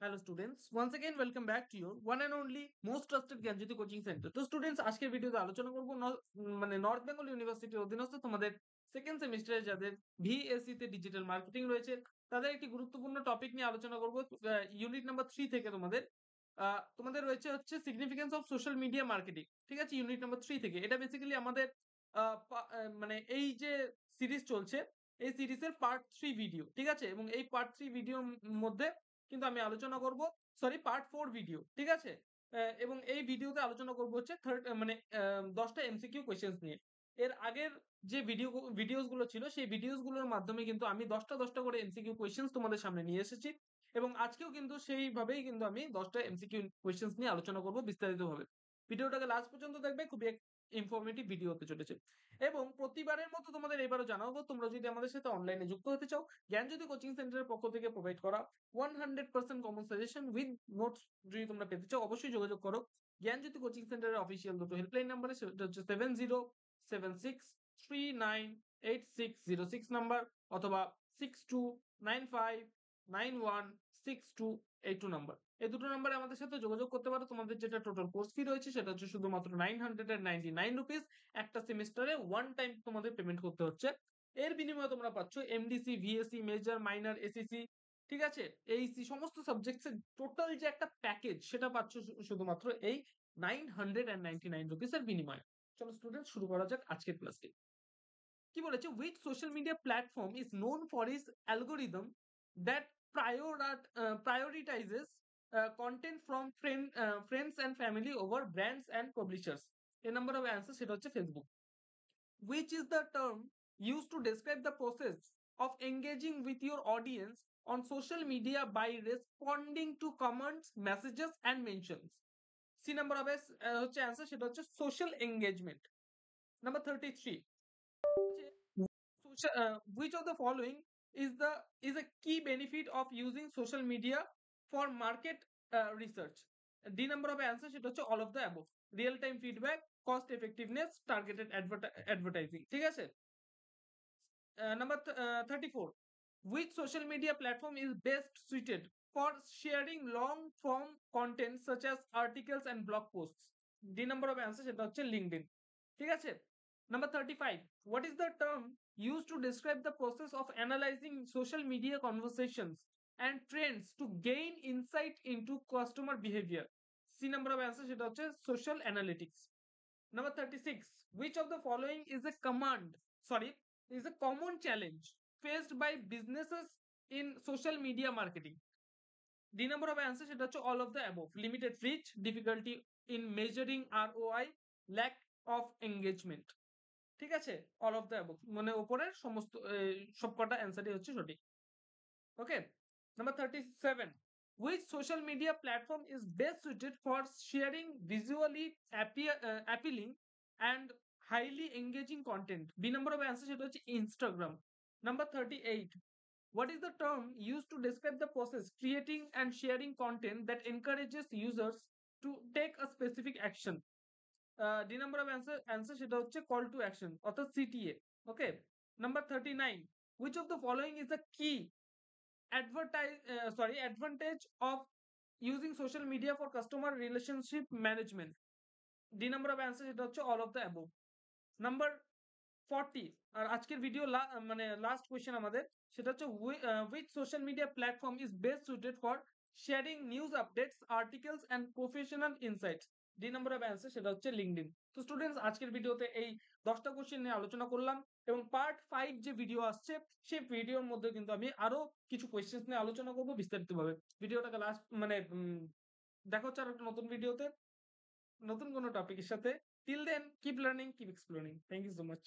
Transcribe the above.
Hello students, once again welcome back to your one and only most trusted Gyanjyoti coaching centre. তো students আজকের ভিডিওতে আলোচনা করব মানে নর্থ বেঙ্গল ইউনিভার্সিটির অধীনস্থ তোমাদের সেকেন্ড সেমিস্টারে যাদের ভিএসসি তে ডিজিটাল মার্কেটিং রয়েছে তাদের একটি গুরুত্বপূর্ণ টপিক নিয়ে আলোচনা করব। ইউনিট নাম্বার 3 থেকে তোমাদের রয়েছে হচ্ছে significance of social media marketing. ঠিক আছে, ইউনিট নাম্বার 3 থেকে এটা বেসিক্যালি আমাদের মানে এই যে সিরিজ চলছে এই সিরিজের পার্ট 3 ভিডিও। ঠিক আছে, এবং এই পার্ট 3 ভিডিওর মধ্যে কিন্তু আমি আলোচনা করব, সরি পার্ট 4 ভিডিও। ঠিক আছে, এবং এই ভিডিওতে আলোচনা করব হচ্ছে থার্ড মানে 10টা এমসিকিউ কোয়েশ্চেন্স নিয়ে। এর আগের যে ভিডিওস গুলো ছিল সেই ভিডিওস গুলোর মাধ্যমে কিন্তু আমি 10টা করে এমসিকিউ কোয়েশ্চেন্স তোমাদের সামনে নিয়ে এসেছি, এবং আজকেও কিন্তু সেইভাবেই কিন্তু আমি 10টা এমসিকিউ কোয়েশ্চেন্স নিয়ে আলোচনা করব বিস্তারিতভাবে। ভিডিওটাকে লাস্ট পর্যন্ত দেখবে, খুবই ইনফরমেটিভ ভিডিও হতে চলেছে। এবং প্রতিবারের মতো তোমাদের এবারও জানাবো, তোমরা যদি আমাদের সাথে অনলাইনে যুক্ত হতে চাও, জ্ঞানজ্যোতি কোচিং সেন্টারের পক্ষ থেকে প্রোভাইড করা 100% কমন সাজেশন উইথ নোটস যদি তোমরা পেতে চাও অবশ্যই যোগাযোগ করো জ্ঞানজ্যোতি কোচিং সেন্টারের অফিসিয়াল দুটো হেল্পলাইন নাম্বারে। সেটা হচ্ছে 7076398606 নাম্বার, অথবা 6295916282 নাম্বার। এই দুটো নাম্বারে আমাদের সাথে যোগাযোগ করতে পারো। তোমাদের যেটা টোটাল কোর্স ফি রয়েছে সেটা হচ্ছে শুধুমাত্র 999 একটা সেমিস্টারে ওয়ান টাইম তোমাদের পেমেন্ট করতে হচ্ছে। এর বিনিময়ে তোমরা পাচ্ছ MDC, VSC, major, minor, SSC, ঠিক আছে, এইসি সমস্ত সাবজেক্টসের টোটাল যে একটা প্যাকেজ সেটা পাচ্ছ শুধুমাত্র এই 999 এর বিনিময়ে। চলো স্টুডেন্ট, শুরু করা যাক আজকের ক্লাসটি। কি বলেছে, with social media platform is known for is algorithm that prioritizes content from friends and family over brands and publishers. A number of answers, সেটা হচ্ছে Facebook. Which is the term used to describe the process of engaging with your audience on social media by responding to comments, messages and mentions? C number of হচ্ছে answer, সেটা হচ্ছে social engagement. Number 33, which of the following is a key benefit of using social media for market research? D number of answer, সেটা হচ্ছে all of the above. Real time feedback, cost effectiveness, targeted advertising. ঠিক আছে, number 34, which social media platform is best suited for sharing long form content such as articles and blog posts? D number of answer, সেটা হচ্ছে LinkedIn. ঠিক আছে, number 35, what is the term used to describe the process of analyzing social media conversations and trends to gain insight into customer behavior? C number of answer, সেটা হচ্ছে social analytics. Number 36, which of the following is a common challenge faced by businesses in social media marketing? D number of answer, সেটা হচ্ছে all of the above. Limited reach, difficulty in measuring ROI, lack of engagement. ঠিক আছে, all of the above মানে উপরের সমস্ত সবকটা অ্যান্সারই হচ্ছে সঠিক। ওকে, number 37, which social media platform is best suited for sharing visually appealing and highly engaging content? B number of answer, সেটা হচ্ছে Instagram. Number 38, what is the term used to describe the process creating and sharing content that encourages users to take a specific action? D number of answer, সেটা হচ্ছে call to action অর্থাৎ CTA. Okay, number 39, which of the following is the key advantage of using social media for customer relationship management? D number of answer, সেটা হচ্ছে all of the above. Number 40, আর আজকের video মানে last question আমাদের, সেটা হচ্ছে which social media platform is best suited for sharing news updates, articles and professional insights? D number of answer, সেটা হচ্ছে LinkedIn. তো স্টুডেন্টস, আজকের ভিডিওতে এই 10টা কোশ্চেন নিয়ে আলোচনা করলাম, এবং পার্ট 5 যে ভিডিও আসছে সেই ভিডিওর মধ্যে কিন্তু আমি আরো কিছু কোয়েশ্চেন নিয়ে আলোচনা করব বিস্তারিতভাবে। ভিডিওটাকে লাস্ট মানে দেখা হচ্ছে আর একটা নতুন ভিডিওতে নতুন কোনো টপিকের সাথে। Till then, keep learning, keep exploring. Thank you so much.